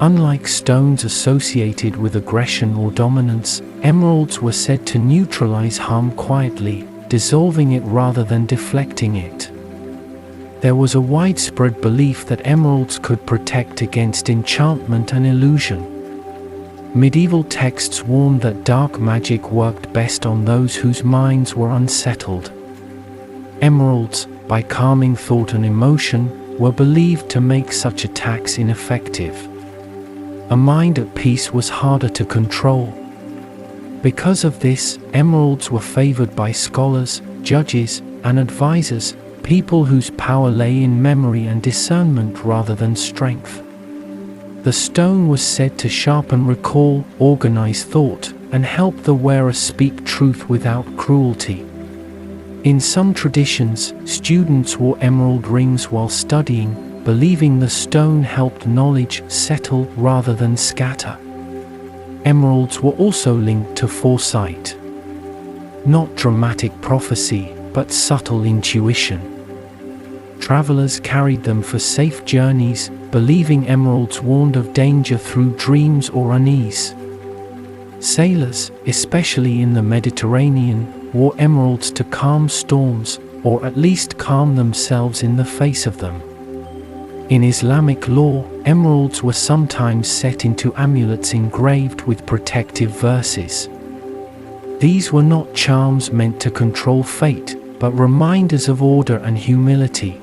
A: Unlike stones associated with aggression or dominance, emeralds were said to neutralize harm quietly, dissolving it rather than deflecting it. There was a widespread belief that emeralds could protect against enchantment and illusion. Medieval texts warned that dark magic worked best on those whose minds were unsettled. Emeralds, by calming thought and emotion, were believed to make such attacks ineffective. A mind at peace was harder to control. Because of this, emeralds were favored by scholars, judges, and advisors, people whose power lay in memory and discernment rather than strength. The stone was said to sharpen recall, organize thought, and help the wearer speak truth without cruelty. In some traditions, students wore emerald rings while studying, believing the stone helped knowledge settle rather than scatter. Emeralds were also linked to foresight. Not dramatic prophecy, but subtle intuition. Travelers carried them for safe journeys, believing emeralds warned of danger through dreams or unease. Sailors, especially in the Mediterranean, wore emeralds to calm storms, or at least calm themselves in the face of them. In Islamic law, emeralds were sometimes set into amulets engraved with protective verses. These were not charms meant to control fate, but reminders of order and humility.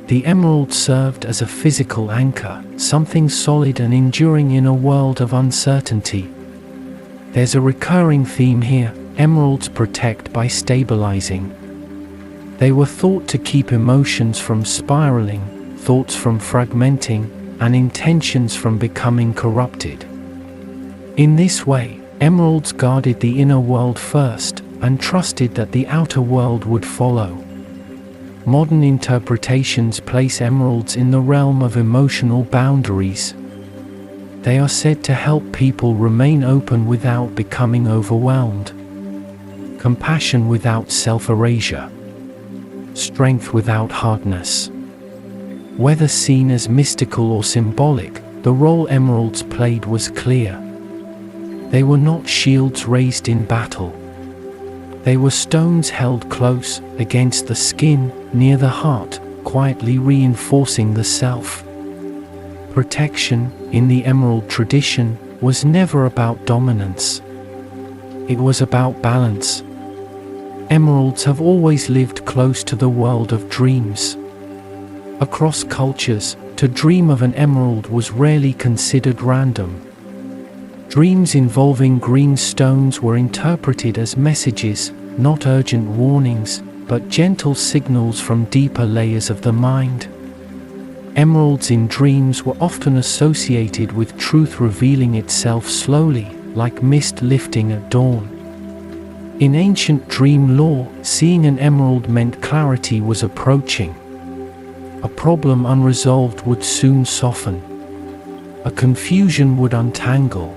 A: The emerald served as a physical anchor, something solid and enduring in a world of uncertainty. There's a recurring theme here: emeralds protect by stabilizing. They were thought to keep emotions from spiraling, thoughts from fragmenting, and intentions from becoming corrupted. In this way, emeralds guarded the inner world first, and trusted that the outer world would follow. Modern interpretations place emeralds in the realm of emotional boundaries. They are said to help people remain open without becoming overwhelmed. Compassion without self-erasure. Strength without hardness. Whether seen as mystical or symbolic, the role emeralds played was clear. They were not shields raised in battle. They were stones held close, against the skin, near the heart, quietly reinforcing the self. Protection, in the emerald tradition, was never about dominance. It was about balance. Emeralds have always lived close to the world of dreams. Across cultures, to dream of an emerald was rarely considered random. Dreams involving green stones were interpreted as messages, not urgent warnings, but gentle signals from deeper layers of the mind. Emeralds in dreams were often associated with truth revealing itself slowly, like mist lifting at dawn. In ancient dream lore, seeing an emerald meant clarity was approaching. A problem unresolved would soon soften. A confusion would untangle.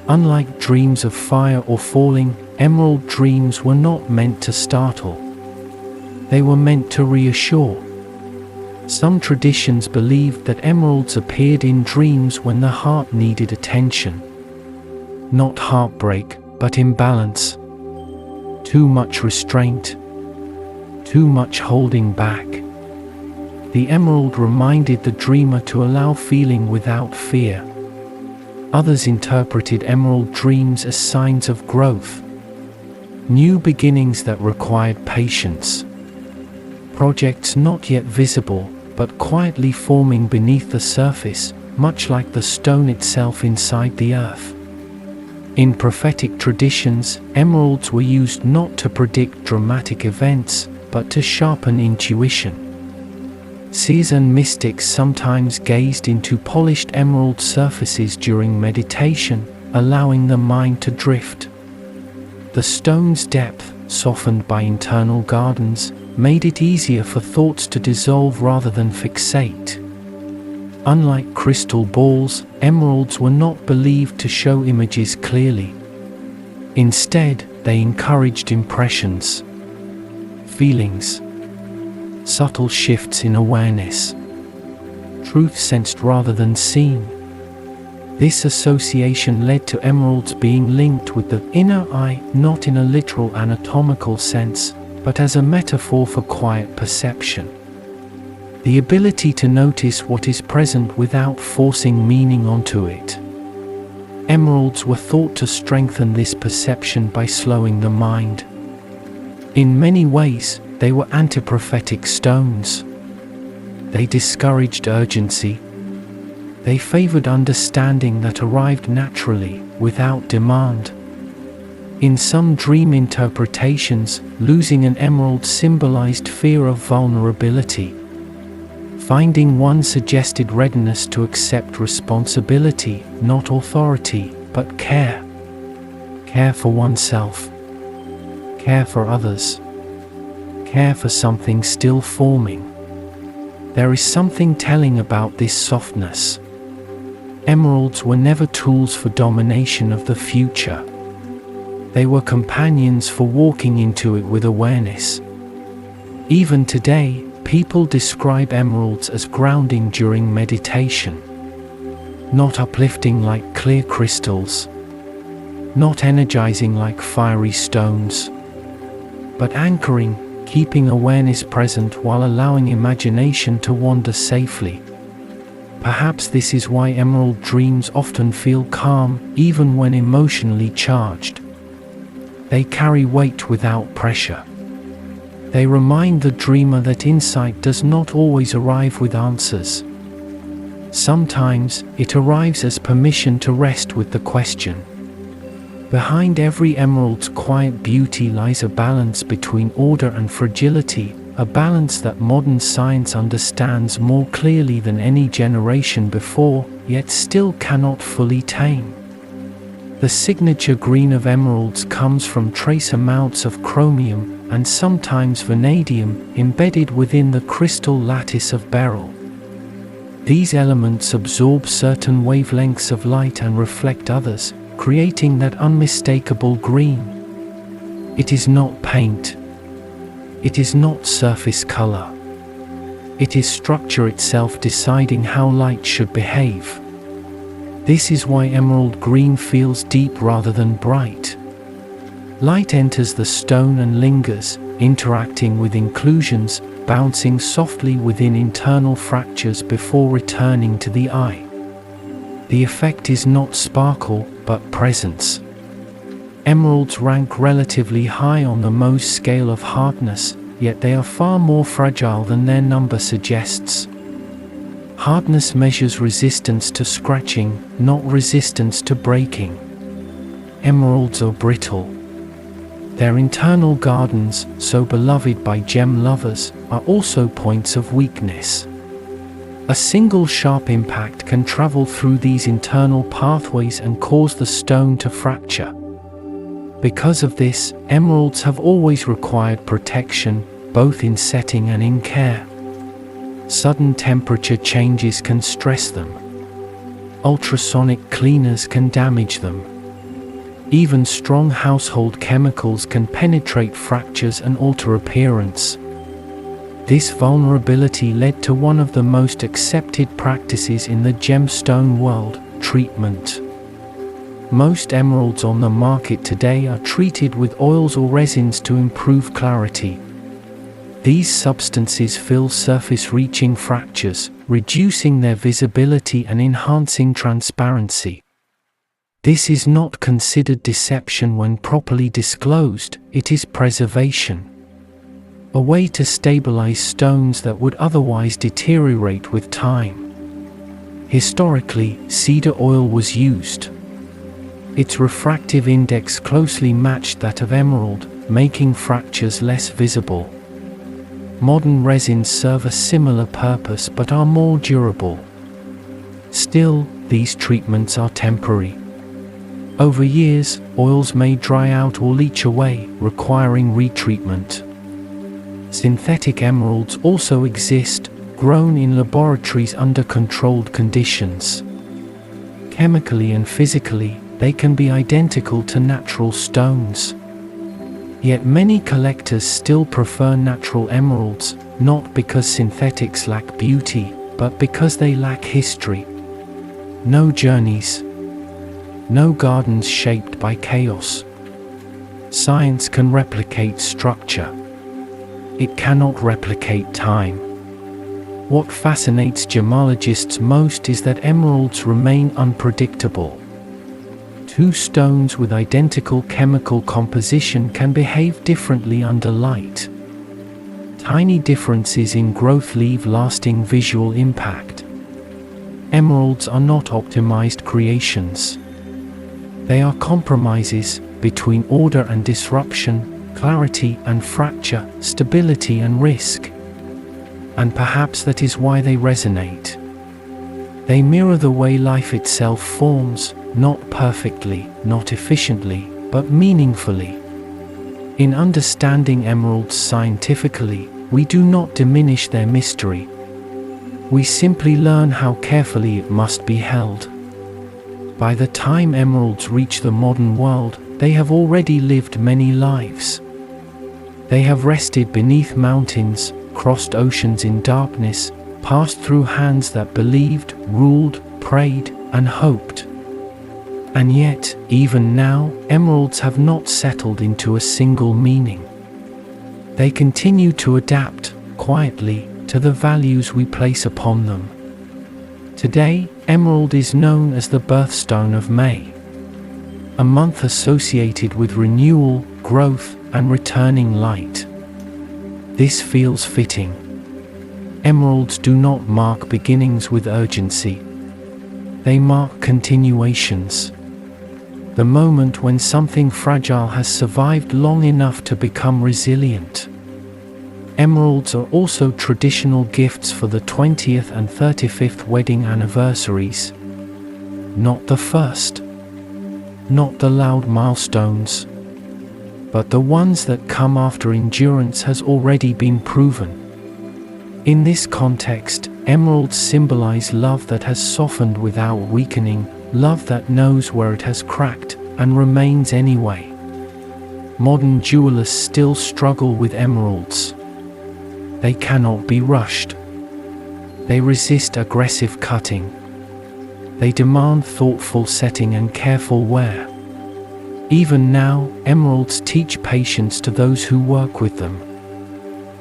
A: Unlike dreams of fire or falling, emerald dreams were not meant to startle. They were meant to reassure. Some traditions believed that emeralds appeared in dreams when the heart needed attention. Not heartbreak, but imbalance. Too much restraint. Too much holding back. The emerald reminded the dreamer to allow feeling without fear. Others interpreted emerald dreams as signs of growth. New beginnings that required patience. Projects not yet visible, but quietly forming beneath the surface, much like the stone itself inside the earth. In prophetic traditions, emeralds were used not to predict dramatic events, but to sharpen intuition. Seers and mystics sometimes gazed into polished emerald surfaces during meditation, allowing the mind to drift. The stone's depth, softened by internal gardens, made it easier for thoughts to dissolve rather than fixate. Unlike crystal balls, emeralds were not believed to show images clearly. Instead, they encouraged impressions, feelings, subtle shifts in awareness, truth sensed rather than seen. This association led to emeralds being linked with the inner eye, not in a literal anatomical sense, but as a metaphor for quiet perception. The ability to notice what is present without forcing meaning onto it. Emeralds were thought to strengthen this perception by slowing the mind. In many ways, they were anti-prophetic stones. They discouraged urgency. They favored understanding that arrived naturally, without demand. In some dream interpretations, losing an emerald symbolized fear of vulnerability. Finding one suggested readiness to accept responsibility, not authority, but care. Care for oneself. Care for others. Care for something still forming. There is something telling about this softness. Emeralds were never tools for domination of the future. They were companions for walking into it with awareness. Even today, people describe emeralds as grounding during meditation. Not uplifting like clear crystals. Not energizing like fiery stones. But anchoring, keeping awareness present while allowing imagination to wander safely. Perhaps this is why emerald dreams often feel calm, even when emotionally charged. They carry weight without pressure. They remind the dreamer that insight does not always arrive with answers. Sometimes, it arrives as permission to rest with the question. Behind every emerald's quiet beauty lies a balance between order and fragility, a balance that modern science understands more clearly than any generation before, yet still cannot fully tame. The signature green of emeralds comes from trace amounts of chromium, and sometimes vanadium, embedded within the crystal lattice of beryl. These elements absorb certain wavelengths of light and reflect others, creating that unmistakable green. It is not paint. It is not surface color. It is structure itself deciding how light should behave. This is why emerald green feels deep rather than bright. Light enters the stone and lingers, interacting with inclusions, bouncing softly within internal fractures before returning to the eye. The effect is not sparkle, but presence. Emeralds rank relatively high on the Mohs scale of hardness, yet they are far more fragile than their number suggests. Hardness measures resistance to scratching, not resistance to breaking. Emeralds are brittle. Their internal gardens, so beloved by gem lovers, are also points of weakness. A single sharp impact can travel through these internal pathways and cause the stone to fracture. Because of this, emeralds have always required protection, both in setting and in care. Sudden temperature changes can stress them. Ultrasonic cleaners can damage them. Even strong household chemicals can penetrate fractures and alter appearance. This vulnerability led to one of the most accepted practices in the gemstone world, treatment. Most emeralds on the market today are treated with oils or resins to improve clarity. These substances fill surface-reaching fractures, reducing their visibility and enhancing transparency. This is not considered deception when properly disclosed, it is preservation. A way to stabilize stones that would otherwise deteriorate with time. Historically, cedar oil was used. Its refractive index closely matched that of emerald, making fractures less visible. Modern resins serve a similar purpose but are more durable. Still, these treatments are temporary. Over years, oils may dry out or leach away, requiring retreatment. Synthetic emeralds also exist, grown in laboratories under controlled conditions. Chemically and physically, they can be identical to natural stones. Yet many collectors still prefer natural emeralds, not because synthetics lack beauty, but because they lack history. No journeys. No gardens shaped by chaos. Science can replicate structure. It cannot replicate time. What fascinates gemologists most is that emeralds remain unpredictable. Two stones with identical chemical composition can behave differently under light. Tiny differences in growth leave lasting visual impact. emeralds are not optimized creations. They are compromises between order and disruption, clarity and fracture, stability and risk. And perhaps that is why they resonate. They mirror the way life itself forms, not perfectly, not efficiently, but meaningfully. In understanding emeralds scientifically, we do not diminish their mystery. We simply learn how carefully it must be held. By the time emeralds reach the modern world, they have already lived many lives. They have rested beneath mountains, crossed oceans in darkness, passed through hands that believed, ruled, prayed, and hoped. And yet, even now, emeralds have not settled into a single meaning. They continue to adapt, quietly, to the values we place upon them. Today, emerald is known as the birthstone of May, a month associated with renewal, growth, and returning light. This feels fitting. Emeralds do not mark beginnings with urgency. They mark continuations. The moment when something fragile has survived long enough to become resilient. Emeralds are also traditional gifts for the 20th and 35th wedding anniversaries. Not the first. Not the loud milestones. But the ones that come after endurance has already been proven. In this context, emeralds symbolize love that has softened without weakening, love that knows where it has cracked, and remains anyway. Modern jewelers still struggle with emeralds. They cannot be rushed. They resist aggressive cutting. They demand thoughtful setting and careful wear. Even now, emeralds teach patience to those who work with them.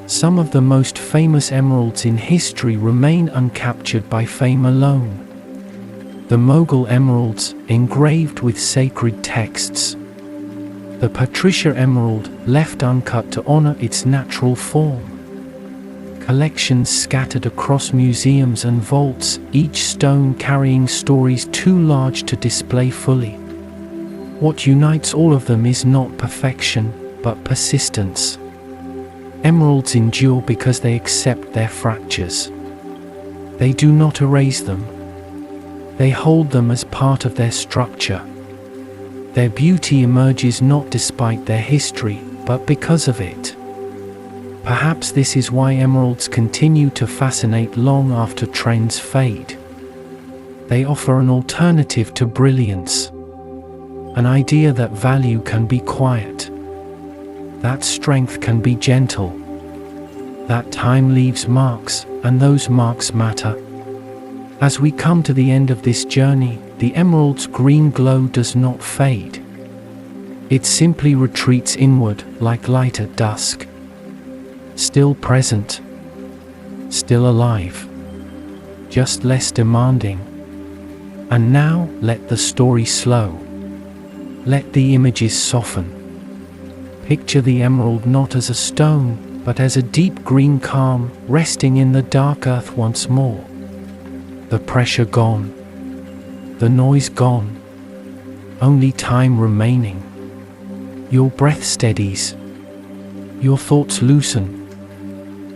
A: Some of the most famous emeralds in history remain uncaptured by fame alone. The Mughal emeralds, engraved with sacred texts. The Patricia emerald, left uncut to honor its natural form. Collections scattered across museums and vaults, each stone carrying stories too large to display fully. What unites all of them is not perfection, but persistence. Emeralds endure because they accept their fractures. They do not erase them. They hold them as part of their structure. Their beauty emerges not despite their history, but because of it. Perhaps this is why emeralds continue to fascinate long after trends fade. They offer an alternative to brilliance. An idea that value can be quiet. That strength can be gentle. That time leaves marks, and those marks matter. As we come to the end of this journey, the emerald's green glow does not fade. It simply retreats inward, like light at dusk. Still present. Still alive. Just less demanding. And now, let the story slow. Let the images soften. Picture the emerald not as a stone, but as a deep green calm, resting in the dark earth once more. The pressure gone. The noise gone. Only time remaining. Your breath steadies. Your thoughts loosen.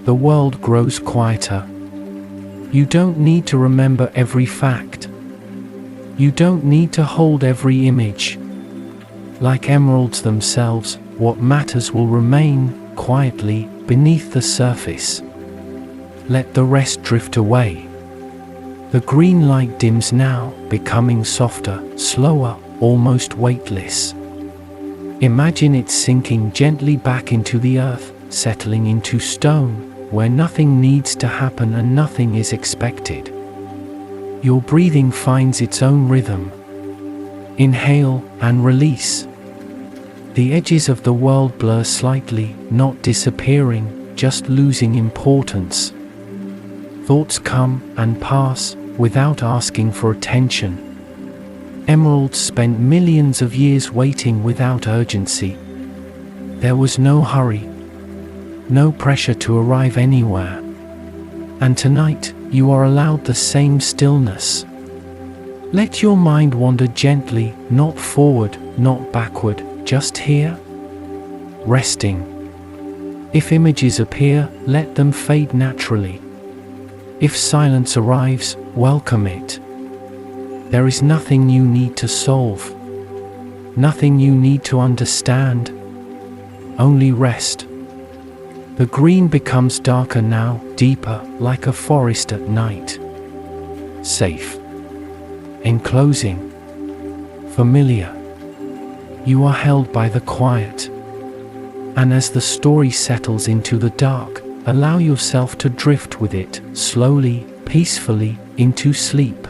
A: The world grows quieter. You don't need to remember every fact. You don't need to hold every image. Like emeralds themselves, what matters will remain, quietly, beneath the surface. Let the rest drift away. The green light dims now, becoming softer, slower, almost weightless. Imagine it sinking gently back into the earth, settling into stone, where nothing needs to happen and nothing is expected. Your breathing finds its own rhythm. Inhale and release. The edges of the world blur slightly, not disappearing, just losing importance. Thoughts come and pass, without asking for attention. Emeralds spent millions of years waiting without urgency. There was no hurry. No pressure to arrive anywhere. And tonight, you are allowed the same stillness. Let your mind wander gently, not forward, not backward, just here, resting. If images appear, let them fade naturally. If silence arrives, welcome it. There is nothing you need to solve, nothing you need to understand, only rest. The green becomes darker now, deeper, like a forest at night. Safe. Enclosing. Familiar. You are held by the quiet. And as the story settles into the dark, allow yourself to drift with it, slowly, peacefully, into sleep.